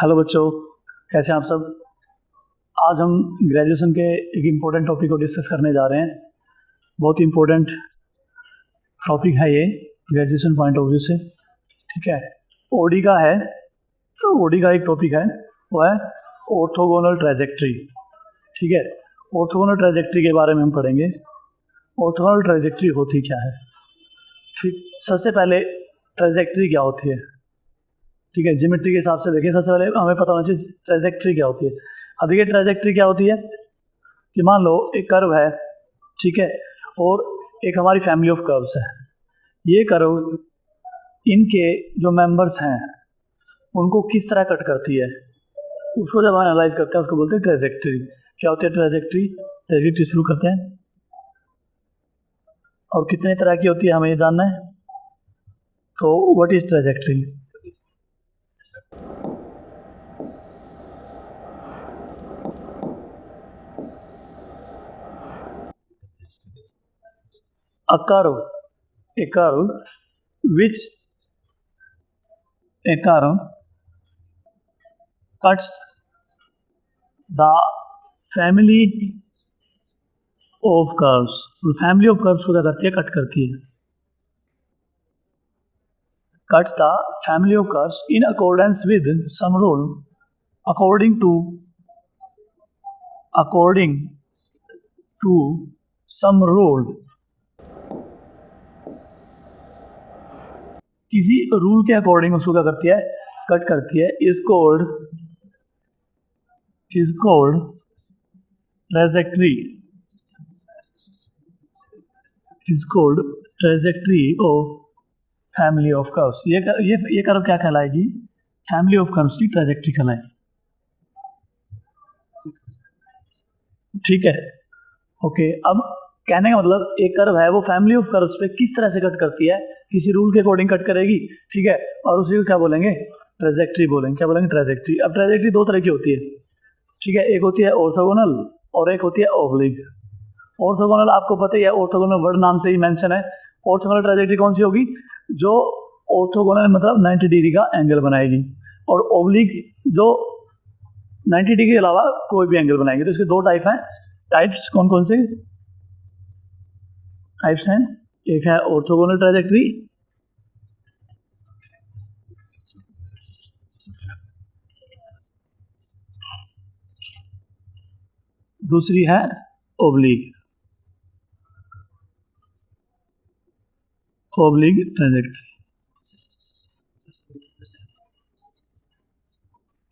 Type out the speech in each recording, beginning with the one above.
Hello बच्चों, कैसे हैं आप सब। आज हम ग्रेजुएशन के एक इम्पोर्टेंट टॉपिक को डिस्कस करने जा रहे हैं। बहुत ही इम्पोर्टेंट टॉपिक है ये ग्रेजुएशन पॉइंट ऑफ व्यू से। ठीक है, ओडी का है, तो ओडी का एक टॉपिक है वो है ऑर्थोगोनल ट्रेजेक्ट्री। ठीक है, ऑर्थोगोनल ट्रेजेक्ट्री के बारे में हम पढ़ेंगे। ऑर्थोगोनल ट्रेजेक्ट्री होती क्या है। ठीक, सबसे पहले ट्रेजेक्ट्री क्या होती है। ठीक है, ज्योमेट्री के हिसाब से देखिए, सबसे पहले हमें पता होना चाहिए ट्रेजेक्ट्री क्या होती है। अब देखिए ट्रेजेक्ट्री क्या होती है कि मान लो एक कर्व है, ठीक है, और एक हमारी फैमिली ऑफ कर्व्स है। ये कर्व इनके जो मेंबर्स हैं उनको किस तरह कट करती है, उसको जब एनालाइज करते हैं उसको बोलते हैं ट्रेजेक्ट्री। क्या होती है ट्रेजेक्ट्री। ट्रेजेक्ट्री शुरू करते हैं, और कितने तरह की होती है हमें ये जानना है। तो what is trajectory. A curve which cuts the family of curves। Family of curves को क्या करती है, कट करती है। cuts the family of curves in accordance with some rule according to some rule। किसी रूल के अकॉर्डिंग उसको क्या करती है, कट करती है। is called trajectory। is called trajectory of family of curves। ये कर्व क्या कहलाएगी, फैमिली ऑफ कर्व्स की ट्रेजेक्ट्री कहलाएगी। ठीक है, ओके। अब कहने का मतलब एक कर्व है वो फैमिली ऑफ कर्व्स पे किस तरह से कट करती है, किसी रूल के अकॉर्डिंग कट करेगी। ठीक है, और उसी को क्या बोलेंगे, ट्रेजेक्ट्री बोलेंगे। क्या बोलेंगे, ट्रेजेक्ट्री। अब ट्रेजेक्ट्री दो तरह की होती है। ठीक है, एक होती है ऑर्थोगोनल और एक होती है ऑब्लिक। ऑर्थोगोनल आपको पता ही है, ऑर्थोगोनल वर्ड नाम से ही मेंशन है। ऑर्थोगोनल ट्रेजेक्ट्री कौन सी होगी, जो ऑर्थोगोनल मतलब 90 डिग्री का एंगल बनाएगी, और ऑब्लिक जो 90 डिग्री के अलावा कोई भी एंगल बनाएंगे। तो इसके दो टाइप हैं। टाइप्स कौन कौन से टाइप्स हैं, एक है ऑर्थोगोनल ट्रेजेक्ट्री, दूसरी है ओब्लिक ट्रेजेक्ट्री।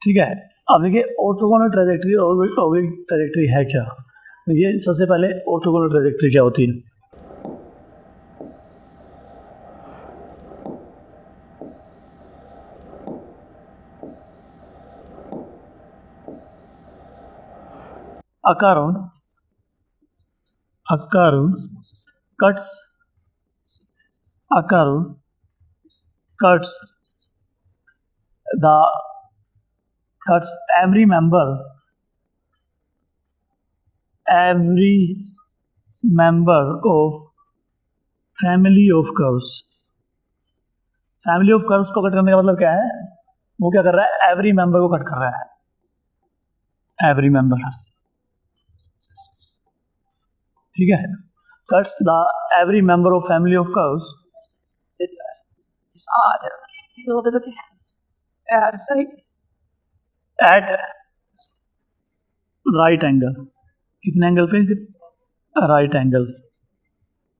ठीक है, अब देखिए ऑर्थोगोनल ट्रेजेक्ट्री और ओब्लिक ट्रेजेक्ट्री है क्या। तो ये सबसे पहले ऑर्थोगोनल ट्रेजेक्ट्री क्या होती है। A curve cuts every member of family of curves। Family of curves को कट करने का मतलब क्या है, वो क्या कर रहा है, एवरी मेंबर को कट कर रहा है, एवरी मेंबर। ठीक है, cuts the every member of family of curves at right angle। कितने एंगल पे, राइट एंगल।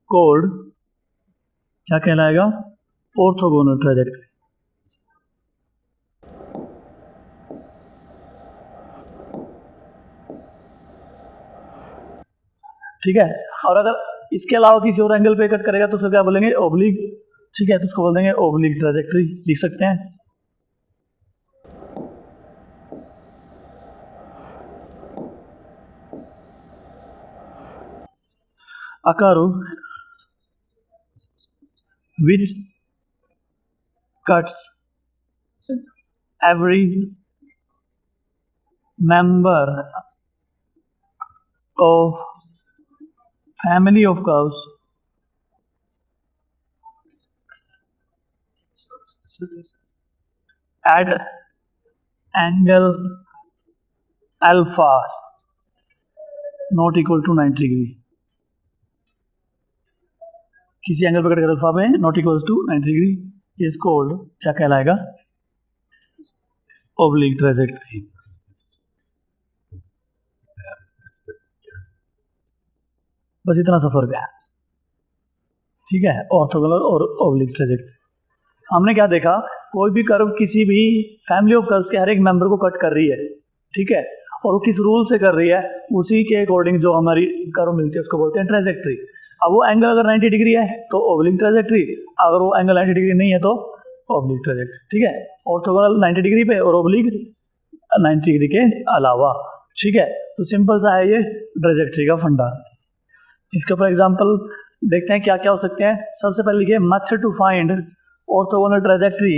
कोड क्या कहलाएगा, ऑर्थोगोनल ट्रेजेक्ट्री। ठीक है, और अगर इसके अलावा किसी और एंगल पे कट करेगा तो उसको क्या बोलेंगे, ओब्लिक। ठीक है, तो उसको बोल देंगे ओब्लिक ट्रेजेक्ट्री, लिख सकते हैं। A curve which cuts every member of family of curves at angle alpha not equal to 90 degree, किसी एंगल पर कट कर अल्फा में not equal to 90 degree is called, क्या कहलाएगा, ओब्लिक ट्रैजेक्टरी। बस इतना सा फर्क है, ठीक है, ऑर्थोगोनल और ओब्लिक ट्रैजेक्टरी। हमने क्या देखा, कोई भी कर्व किसी भी फैमिली ऑफ कर्व्स के हर एक मेंबर को कट कर रही है, ठीक है, और वो किस रूल से कर रही है, उसी के अकॉर्डिंग जो हमारी कर्व मिलती है उसको बोलते हैं ट्रैजेक्टरी। अब वो एंगल अगर 90 डिग्री है तो ओब्लिक ट्रैजेक्टरी, अगर वो एंगल 90 डिग्री नहीं है तो ओब्लिक ट्रैजेक्टरी, ठीक है, ऑर्थोगोनल 90 डिग्री पे और ओब्लिक 90 डिग्री के अलावा, ठीक है। तो सिंपल सा है ये ट्रैजेक्टरी का फंडा। इसके ऊपर एग्जांपल देखते हैं क्या क्या हो सकते हैं। सबसे पहले लिखिए method to find orthogonal trajectory,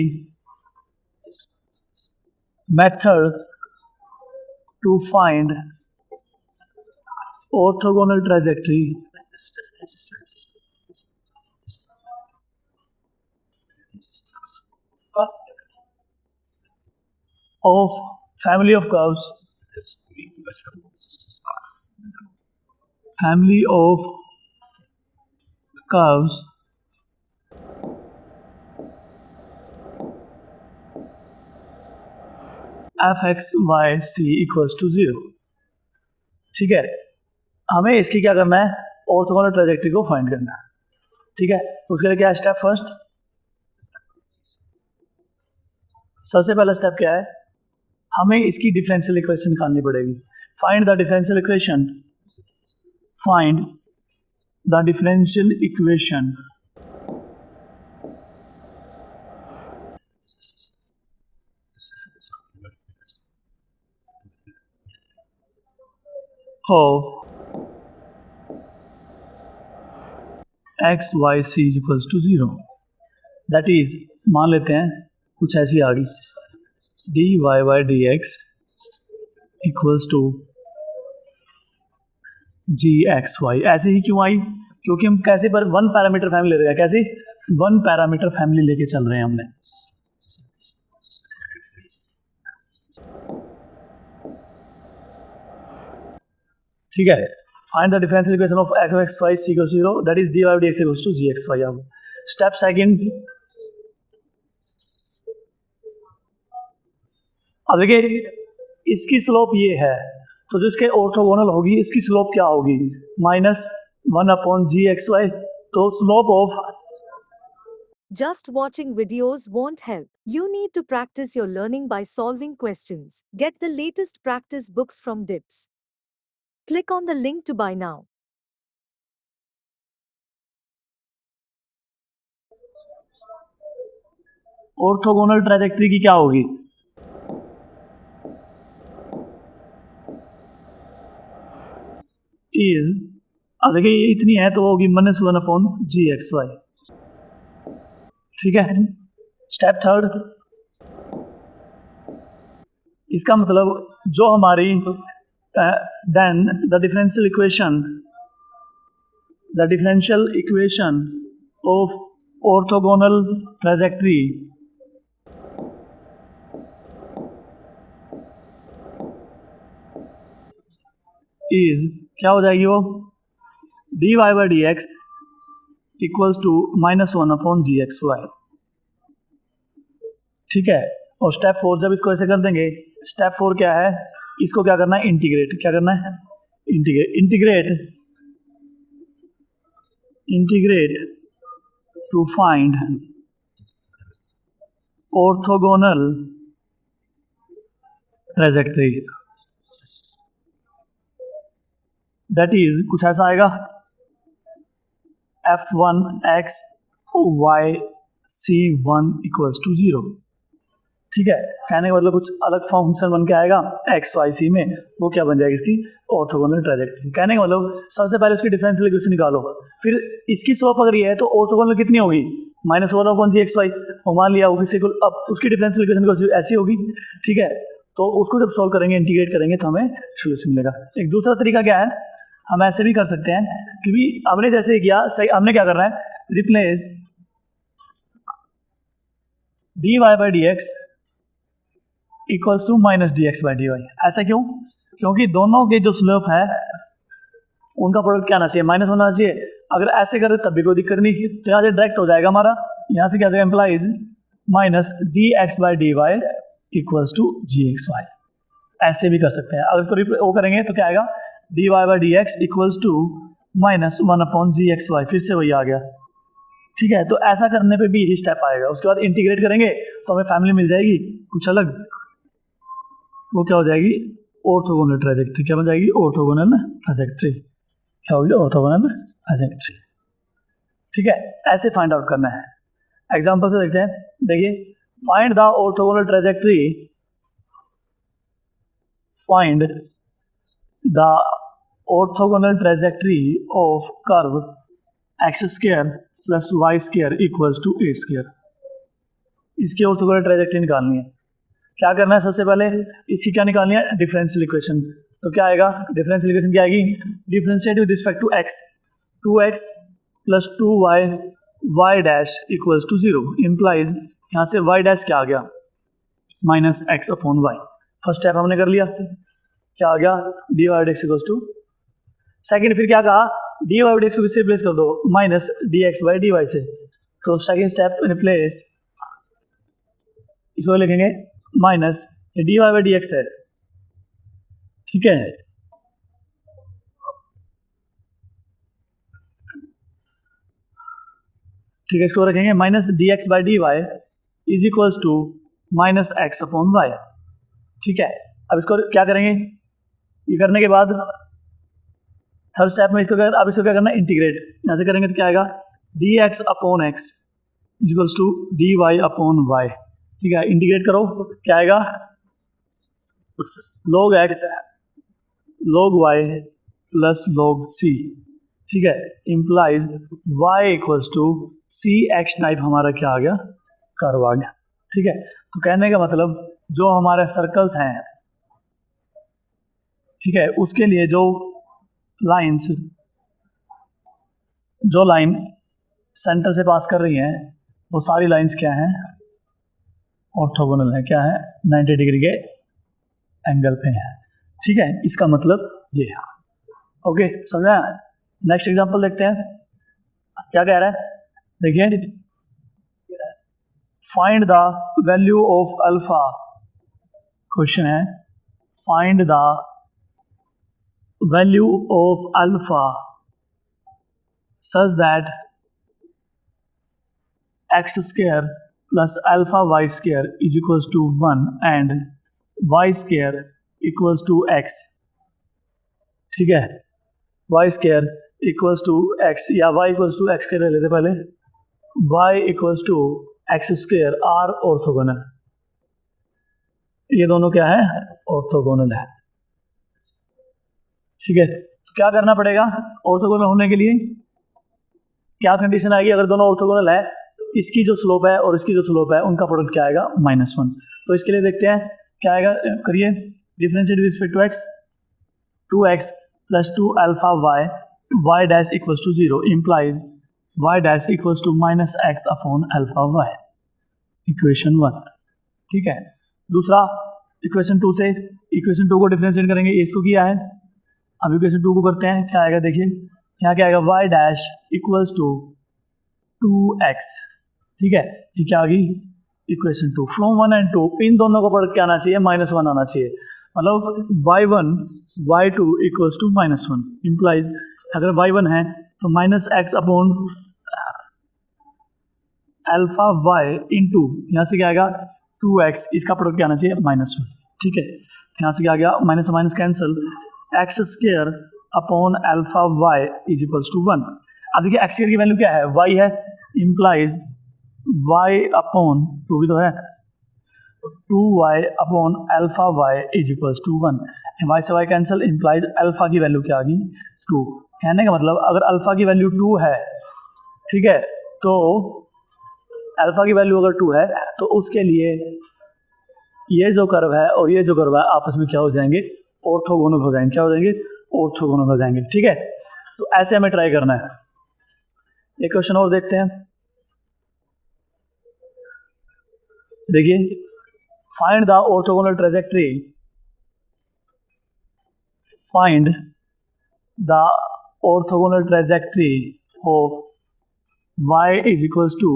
method to find orthogonal trajectory of family of curves, family of curves f x y c equals to 0, ठीक है। हमें इसकी क्या करना है, ऑर्थोगोनल ट्रैजेक्टरी को फाइंड करना है, ठीक है। उसके लिए क्या है स्टेप, फर्स्ट सबसे पहला स्टेप क्या है, हमें इसकी डिफरेंशियल इक्वेशन निकालनी पड़ेगी। Find the differential equation, find the differential equation of x y c equals to 0, that is, मान लेते हैं कुछ ऐसी आ गई, d y y d x equals to g x y. ऐसे ही क्यों आई, क्योंकि हम कैसे पर वन पैरामीटर फैमिली ले रहे हैं, कैसे वन पैरामीटर फैमिली लेके चल रहे हैं हमने, ठीक है। Find the differential equation of f x y c equals 0, that is dy by dx equals to gx y। अब स्टेप सेकंड, अब देखिए इसकी स्लोप ये है, तो जो इसके ऑर्थोगोनल होगी इसकी स्लोप क्या होगी, -1/gxy। तो slope of, Just watching videos won't help. You need to practice your learning by solving questions. Get the latest practice books from DIPS. Click on the link to buy now. Orthogonal trajectory की क्या होगी, is, अब देखिए ये इतनी है तो होगी -1/gxy, ठीक है। स्टेप थर्ड, इसका मतलब जो हमारी then the differential equation of orthogonal trajectory is, क्या हो जाएगी वो, dy by dx equals to -1/gxy, ठीक है। और स्टेप 4 जब इसको ऐसे कर देंगे, स्टेप 4 क्या है, इसको क्या करना है, इंटीग्रेट, क्या करना है, integrate to find orthogonal trajectory, that is कुछ ऐसा आएगा, f1x y c1 equals to 0, ठीक है। कहने का मतलब कुछ अलग फंक्शन बन के आएगा एक्स वाई सी में, वो क्या बन जाएगी इसकी ऑर्थोगोनल ट्रैजेक्टरी। कहने का मतलब सबसे पहले उसकी डिफरेंशियल इक्वेशन निकालो, फिर इसकी स्लोप अगर ये है तो ऑर्थोगोनल कितनी होगी, -1/gxy, और मान लिया होगी, अब उसकी डिफरेंशियल इक्वेशन ऐसी होगी, ठीक है। तो उसको जब सॉल्व करेंगे, इंटीग्रेट करेंगे तो हमें सोल्यूशन मिलेगा। एक दूसरा तरीका क्या है, हम ऐसे भी कर सकते हैं, क्योंकि हमने जैसे किया सही, हमने क्या करना है, replace dy by dx equals to minus d x by d y. ऐसा क्यों? क्योंकि दोनों के जो स्लोप है उनका प्रोडक्ट क्या आना चाहिए, माइनस होना चाहिए। अगर ऐसे करें तब भी कोई दिक्कत नहीं, तो यहाँ से डायरेक्ट हो जाएगा हमारा, यहाँ से क्या जाएगा, implies minus d x by d y equals to g x y. ऐसे भी कर सकते हैं। अगर इसको वो करेंगे तो क्या आएगा, d y by d x equals to minus one upon g x y, फिर से वही आ गया। ठीक है, तो ऐसा करने पे भी यही स्टेप आएगा। उसके बाद इंटीग्रेट करेंगे तो हमें फैमिली मिल जाएगी कुछ अलग, वो क्या हो जाएगी, ऑर्थोगोनल ट्रांजैक्ट्री। क्या बन जाएगी, ऑर्थोगोनल ट्रांजैक्ट्री। क्या होगी, ऑर्थोगोनल ट्रांजैक्ट्री। ठीक है, ऐसे फाइंड आउट करना है। एग्जांपल से देखते हैं। देखिए, find the orthogonal trajectory, find the orthogonal trajectory of curve x square plus y square equals to a square. इसकी ऑर्थोगोनल ट्रांजैक्ट्री निकालनी है। क्या करना है, सबसे पहले इसकी क्या निकालनी है, डिफरेंशियल इक्वेशन। तो क्या आएगा, डिफरेंशियल इक्वेशन क्या आएगी, differentiate with respect to x, 2x plus 2y y dash equals to 0 implies, यहाँ से y डैश क्या आ गया, minus x upon y. First step हमने कर लिया, क्या आ गया, d y d x equals to. Second फिर क्या कहा, डी वाई डी एक्स को किससे रिप्लेस कर दो, minus d x by d y से। तो सेकेंड स्टेप रिप्लेस, इसको लिखेंगे minus d y by d x है। ठीक है, ठीक है, इसको रखेंगे minus d x by d y is equals to minus x upon y. ठीक है, अब इसको क्या करेंगे, ये करने के बाद थर्ड स्टेप में इसको अब इसको क्या करना है, इंटीग्रेट। यहाँ से करेंगे तो क्या आएगा, d x upon x is equals to d y upon y. ठीक है, इंटीग्रेट करो, क्या आएगा, log x log y plus log c। ठीक है, implies y equals to c x type हमारा क्या आ गया, कर्व आ गया। ठीक है, तो कहने का मतलब जो हमारे सर्कल्स हैं, ठीक है, उसके लिए जो लाइंस, जो लाइन सेंटर से पास कर रही हैं वो सारी लाइंस क्या हैं, ऑर्थोगोनल है। क्या है, 90 डिग्री के एंगल पे है। ठीक है, इसका मतलब ये है। ओके, समझा। नेक्स्ट एग्जांपल देखते हैं, क्या कह रहा है, देखिए, find the value of alpha. Question है, find the value of alpha such that x square plus alpha y square is equals to 1 and y square equals to x. ठीक है, y square equals to x या y equals to x square ले लेते पहले, y equals to x square are orthogonal. ये दोनों क्या है, ऑर्थोगोनल है। ठीक है, तो क्या करना पड़ेगा, ऑर्थोगोनल होने के लिए क्या कंडीशन आएगी, अगर दोनों ऑर्थोगोनल है तो इसकी जो स्लोप है और इसकी जो स्लोप है उनका प्रोडक्ट क्या आएगा, -1। तो इसके लिए देखते हैं क्या आएगा, करिए, differentiate with respect to x, 2x plus 2 alpha y y dash equals to 0 implies y dash equals to minus x upon alpha y, equation 1। ठीक है, दूसरा इक्वेशन 2 से इक्वेशन 2 को डिफरेंशिएट करेंगे, इसको किया है, अब इक्वेशन 2 को करते हैं, क्या आएगा, देखिए यहाँ क्या आएगा, Y dash equals to 2x। ठीक है, ये क्या आ गई, इक्वेशन 2। फ्रॉम 1 एंड 2 इन दोनों का प्रोडक्ट क्या आना चाहिए, -1 आना चाहिए। मतलब y1 y2 equals to -1 implies, अगर y1 है तो minus x upon alpha y into, यहाँ से क्या आएगा 2x, इसका प्रोडक्ट क्या आना चाहिए, -1। ठीक है, यहाँ से क्या आ गया, minus minus cancel, x square upon alpha y is equals to 1। अब देखिए एक्स स्क्वायर की वैल्यू क्या है, y है, इम्प्लाइज y अपॉन 2 भी तो है, 2y upon alpha y is equals to 1। Y से वाई कैंसिल, इम्प्लाइज अल्फा की वैल्यू क्या आ गई, 2। कहने का मतलब अगर अल्फा की वैल्यू 2 है, ठीक है, तो अल्फा की वैल्यू अगर 2 है तो उसके लिए ये जो कर्व है और ये जो कर्व है आपस में क्या हो जाएंगे, ऑर्थोगोनल हो जाएंगे। क्या हो जाएंगे, ऑर्थोगोनल हो जाएंगे। ठीक है, तो ऐसे हमें ट्राई करना है। एक क्वेश्चन और देखते हैं, देखिए, find the orthogonal trajectory, find the orthogonal trajectory of y is equals to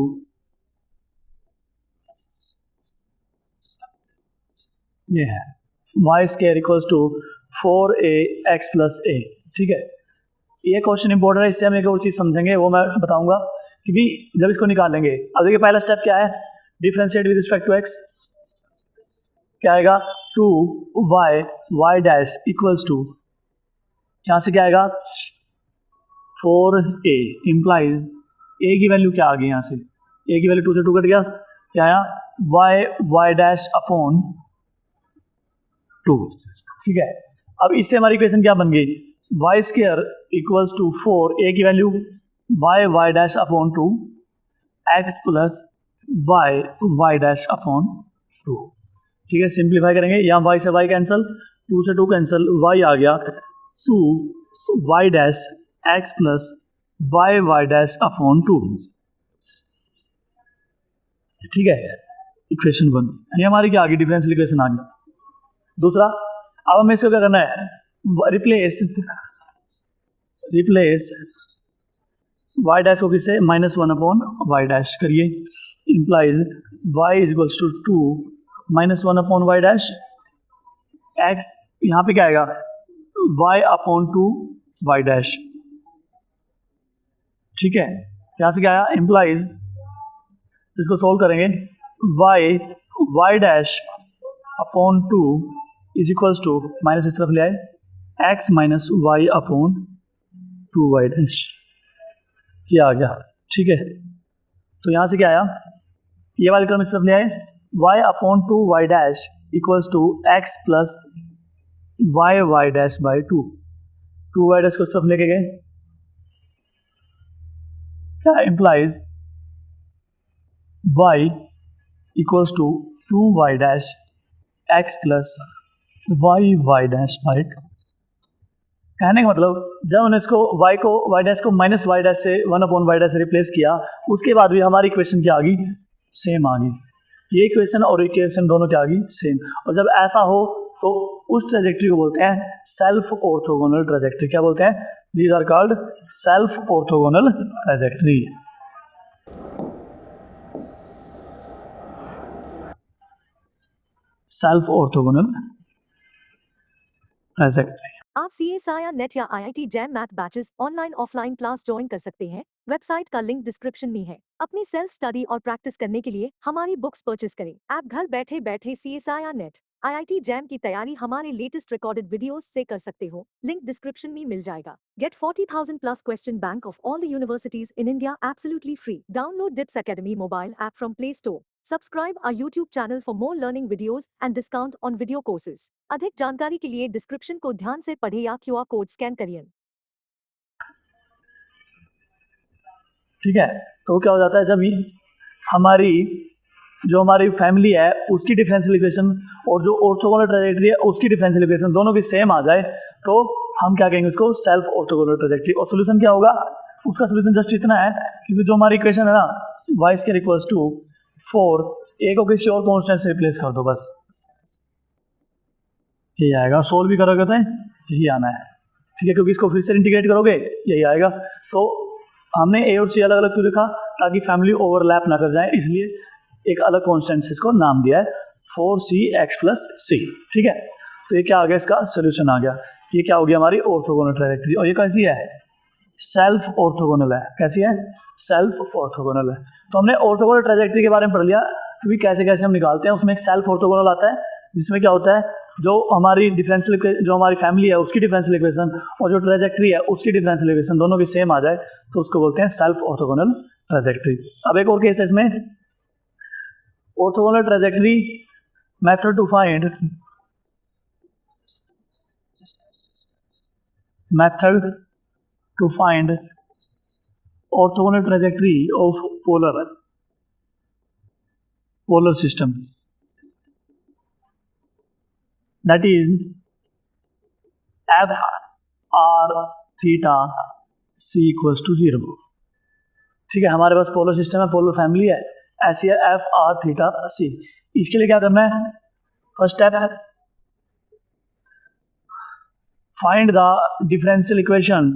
ये है y square equals to 4ax plus a। ठीक है, ये क्वेश्चन इंपॉर्टेंट है, इससे हम एक और चीज़ समझेंगे, वो मैं बताऊंगा कि भी जब इसको निकालेंगे। अब देखिए पहला स्टेप क्या है, differentiate with respect to x, क्या आएगा 2y डैश इक्वल्स टू, यहाँ से क्या आएगा 4a इम्प्लाइज a की वैल्यू क्या आ गई, यहाँ से a की वैल्यू 2 से 2 कट गया, क्या आया y डैश अपॉन 2। ठीक है, अब इससे हमारी इक्वेशन क्या बन गई, y square equals to 4 a की value y dash upon 2 x plus y dash upon 2। ठीक है, सिंप्लीफाई करेंगे, यहाँ y से y कैंसिल, 2 से 2 कैंसिल, y आ गया 2 y dash x plus y dash upon 2। ठीक है, इक्वेशन 1 ये हमारी क्या आ गई, डिफरेंशियल इक्वेशन आ गई। दूसरा, अब हमें इसको क्या करना है, रिप्लेस y डैश को किससे -1 अपॉन y डैश करिए, implies y is equals to 2 -1 upon y dash, x यहाँ पे क्या आएगा y अपॉन 2 y डैश। ठीक है, यहाँ से क्या आया, इम्प्लाइज इसको सोल्व करेंगे y dash upon 2 is equals to minus इस तरफ ले आए x minus y upon 2y dash, ये आ गया। ठीक है, तो यहाँ से क्या आया, ये वाली टर्म इस तरफ ले आए y upon 2y dash equals to x plus y dash by 2y dash को इस तरफ लेके गए, क्या implies y equals to 2y dash x plus y dash by 2। कहने का मतलब जब हमने इसको y डैश को माइनस y डैश से 1 अपॉन y डैश से रिप्लेस किया, उसके बाद भी हमारी इक्वेशन क्या आ गई, सेम आ गई। ये इक्वेशन और इक्वेशन दोनों क्या आ गई, सेम। और जब ऐसा हो तो उस ट्रेजेक्टरी को बोलते हैं सेल्फ ऑर्थोगोनल ट्रेजेक्टरी। क्या बोलते हैं, these are called self orthogonal trajectory. Self orthogonal trajectory. आप CSIR नेट या IIT JAM math batches online offline class join कर सकते हैं। वेबसाइट का लिंक डिस्क्रिप्शन में है। अपनी सेल्फ स्टडी और प्रैक्टिस करने के लिए हमारी बुक्स परचेस करें। आप घर बैठे बैठे CSIR नेट IIT जैम की तैयारी हमारे लेटेस्ट रिकॉर्डेड वीडियोस से कर सकते हो। लिंक डिस्क्रिप्शन में मिल जाएगा। Get 40,000 plus question bank of all the universities in India absolutely free. Download DIPS Academy mobile app from Play Store. Subscribe our YouTube channel for more learning videos and discount on video courses. अधिक जानकारी के लिए description को ध्यान से पढ़ें या QR code scan करिए। ठीक है, तो क्या हो जाता है, जब हमारी फैमिली है उसकी डिफरेंशियल इक्वेशन और जो ऑर्थोगोनल ट्रेजेक्टरी है उसकी डिफरेंशियल इक्वेशन दोनों की सेम आ जाए तो हम क्या कहेंगे, उसको सेल्फ ऑर्थोगोनल ट्रेजेक्टरी। और सोल्यूशन क्या होगा, उसका सोल्यूशन जस्ट इतना है क्योंकि जो हमारी इक्वेशन है ना y square equals to 4, a को किसी और कांस्टेंट से रिप्लेस कर दो, बस यही आएगा। सोल्व भी करोगे तो यही आना है। ठीक है, क्योंकि इसको फिर से इंटीग्रेट करोगे यही आएगा। तो हमने a और c अलग अलग क्यों लिखा, ताकि फैमिली ओवरलैप ना कर जाए, इसलिए एक अलग कांस्टेंट से इसको नाम दिया है 4cx प्लस c। ठीक है, तो ये क्या आ गया, इसका सोल्यूशन आ गया। ये क्या हो गया, हमारी ऑर्थोगोनल ट्रेजेक्टरी। और ये कैसी है, सेल्फ ऑर्थोगोनल है। कैसी है, सेल्फ ऑर्थोगोनल है। तो हमने ऑर्थोगोनल ट्रेजेक्टरी के बारे में पढ़ लिया कि कैसे कैसे हम निकालते हैं। उसमें एक सेल्फ ऑर्थोगोनल आता है जिसमें क्या होता है, जो हमारी फैमिली है उसकी डिफरेंशियल इक्वेशन और जो ट्रेजेक्टरी है उसकी डिफरेंशियल इक्वेशन दोनों की सेम आ जाए तो उसको बोलते हैं सेल्फ ऑर्थोगोनल ट्रेजेक्टरी। अब एक और केस है इसमें, orthogonal trajectory method to find orthogonal trajectory of polar system, that is f r theta c equals to 0। ठीक है, हमारे पास पोलर सिस्टम है, पोलर फैमिली है, ऐसी है f r थीटा c। इसके लिए क्या करना है, फर्स्ट स्टेप है find the differential equation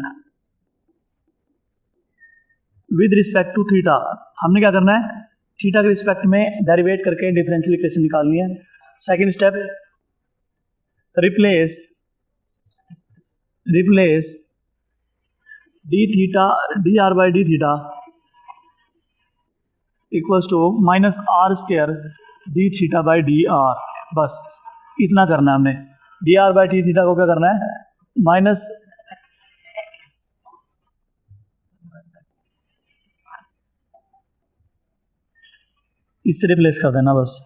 with respect to theta. हमने क्या करना है, थीटा के रिस्पेक्ट में डेरिवेट करके डिफरेंशियल इक्वेशन निकालनी है। Second step replace d theta d r by d theta equals to minus r square d theta by d r. बस इतना करना है हमने। D r by d theta को क्या करना है, माइनस इससे रिप्लेस कर देना बस।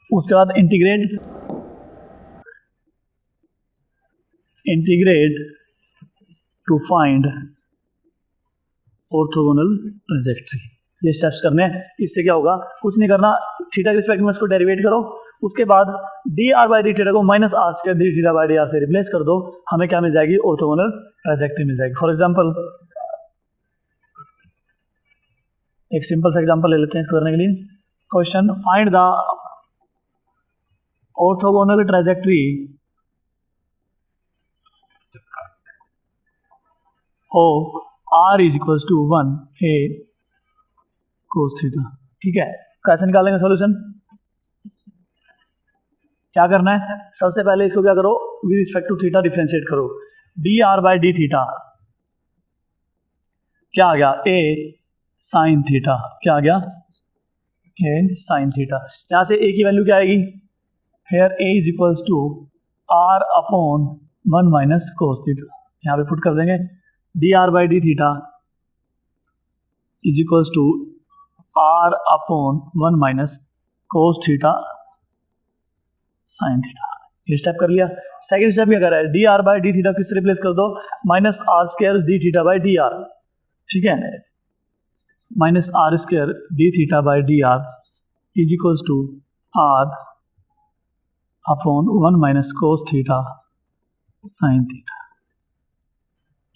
उसके बाद इंटीग्रेट टू फाइंड ऑर्थोगोनल ट्रांजैक्टरी। ये स्टेप्स करने हैं। इससे क्या होगा, कुछ नहीं करना, थीटा के रिस्पेक्ट में इसको डेरिवेट करो। उसके बाद d r by d theta को minus r square d theta by d r से रिप्लेस कर दो। हमें क्या मिल जाएगी, ऑर्थोगोनल ट्रांजैक्टरी मिल जाएगी। फॉर एग्जांपल एक सिंपल सा एग्जांपल ले लेते हैं इसको करने के लिए। Question find the orthogonal trajectory of r is equals to 1 a cos theta. ठीक है, कैसे निकालेंगे सॉल्यूशन, क्या करना है, सबसे पहले इसको क्या करो, with respect to theta differentiate करो। D r by d theta क्या आ गया, a साइन थीटा। क्या आ गया, a साइन थीटा। यहां से a की वैल्यू क्या आएगी, here a is equals to r upon 1 minus cos theta. यहाँ पे पुट कर देंगे d r by d theta is equals to r upon 1 minus cos theta sine theta. ये स्टेप कर लिया। सेकंड स्टेप क्या कर रहा है, d r by d theta किससे रिप्लेस कर दो, minus r square d theta by d r. ठीक है, minus r square d theta by d r is equals to r upon 1 minus cos theta sine theta.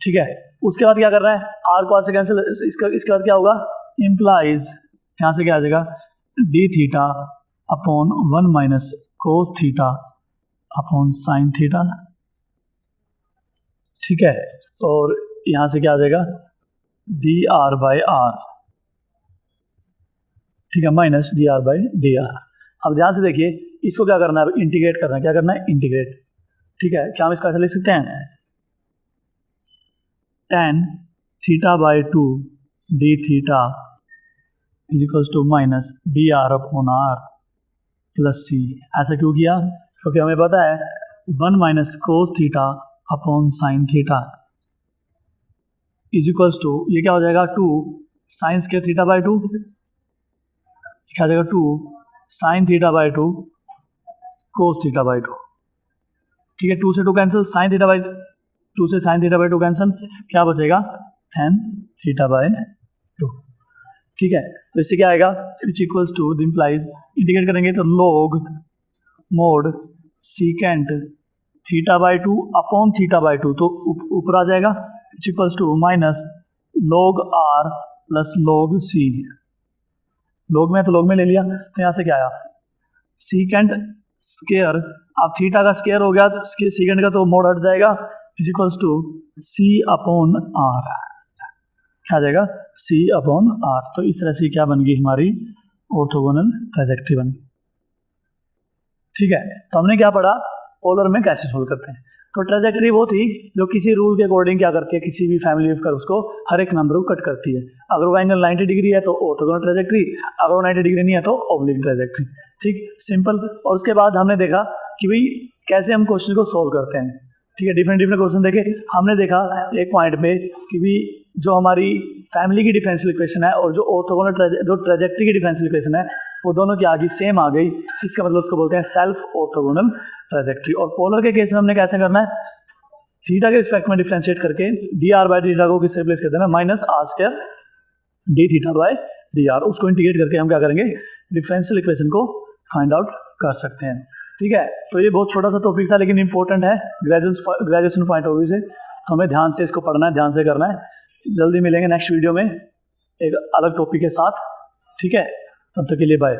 ठीक है, उसके बाद क्या कर रहा है, आर को आर से कैंसिल, इसके बाद क्या होगा, इम्प्लाइज यहाँ से क्या आ जाएगा, D theta upon 1 minus cos theta upon sine theta. ठीक है, और यहाँ से क्या आ जाएगा, डी आर बाई आर। ठीक है, minus d r by d r. अब ध्यान से देखिए, इसको क्या करना है, इंटीग्रेट करना है। क्या करना है, इंटीग्रेट। ठीक है, क्या हम इसका ऐसे लिख सकते हैं, tan theta by 2 d theta is equals to minus d r upon r plus c. ऐसा क्यों किया, क्योंकि हमें पता है 1 minus cos theta upon sine theta is equals to, ये क्या हो जाएगा, 2 साइन स्क्वायर थीटा बाई 2, क्या हो जाएगा, 2 sine theta by 2 cos theta by 2। ठीक है, 2 से 2 कैंसिल, साइन थीटा बाई 2 से साइन थीटा बाई 2 कैंसिल, क्या बचेगा, tan थीटा बाई 2। ठीक है, तो इससे क्या आएगा, which equals to implies, integrate करेंगे तो log mod secant theta by 2 upon theta by 2, तो ऊपर आ जाएगा, which equals to minus log r plus log c। log में तो log में ले लिया, तो यहाँ से क्या आया, सीकेंट स्केयर, अब थीटा का स्केयर हो गया, सीकेंट का तो मोड हट जाएगा, is equals to c upon r. क्या आ जाएगा, सी अपॉन आर। तो इस तरह से क्या बन गई हमारी ऑर्थोगोनल ट्रांजैक्टरी बन गई। ठीक है, तो हमने क्या पढ़ा, पोलर में कैसे सोल्व करते हैं। तो ट्रांजैक्टरी वो थी जो किसी रूल के अकॉर्डिंग क्या करती है, किसी भी फैमिली वेव कर उसको हर एक नंबर को कट करती है। अगर वो एंगल 90 डिग्री है तो ऑर्थोगोनल ट्रांजैक्टरी, अगर वो 90 डिग्री नहीं है तो ऑब्लिक ट्रांजैक्टरी। ठीक, सिंपल। और उसके बाद हमने देखा कि भाई कैसे हम क्वेश्चन को सोल्व करते हैं। ठीक है, डिफरेंट क्वेश्चन देखे। हमने देखा एक पॉइंट पे कि भी जो हमारी फैमिली की डिफरेंशियल इक्वेशन है और जो ऑर्थोगोनल जो ट्रांजैक्टरी की डिफरेंशियल इक्वेशन है वो दोनों की आगे सेम आ गई। इसका मतलब उसको बोलते हैं सेल्फ ऑर्थोगोनल ट्रांजैक्टरी। और पोलर के केस में हमने कैसे करना है, थीटा के रिस्पेक्ट में डिफरेंशिएट करके डी आर बाई थीटा को किससे रिप्लेस कर देना, minus r square d theta by d r. उसको इंटीग्रेट करके हम क्या करेंगे, डिफरेंशियल इक्वेशन को फाइंड आउट कर सकते हैं। ठीक है, तो ये बहुत छोटा सा टॉपिक था लेकिन इंपॉर्टेंट है ग्रेजुएशन पॉइंट ऑफ व्यू से। हमें ध्यान से इसको पढ़ना है, ध्यान से करना है। जल्दी मिलेंगे नेक्स्ट वीडियो में एक अलग टॉपिक के साथ। ठीक है, तब तक के लिए बाय।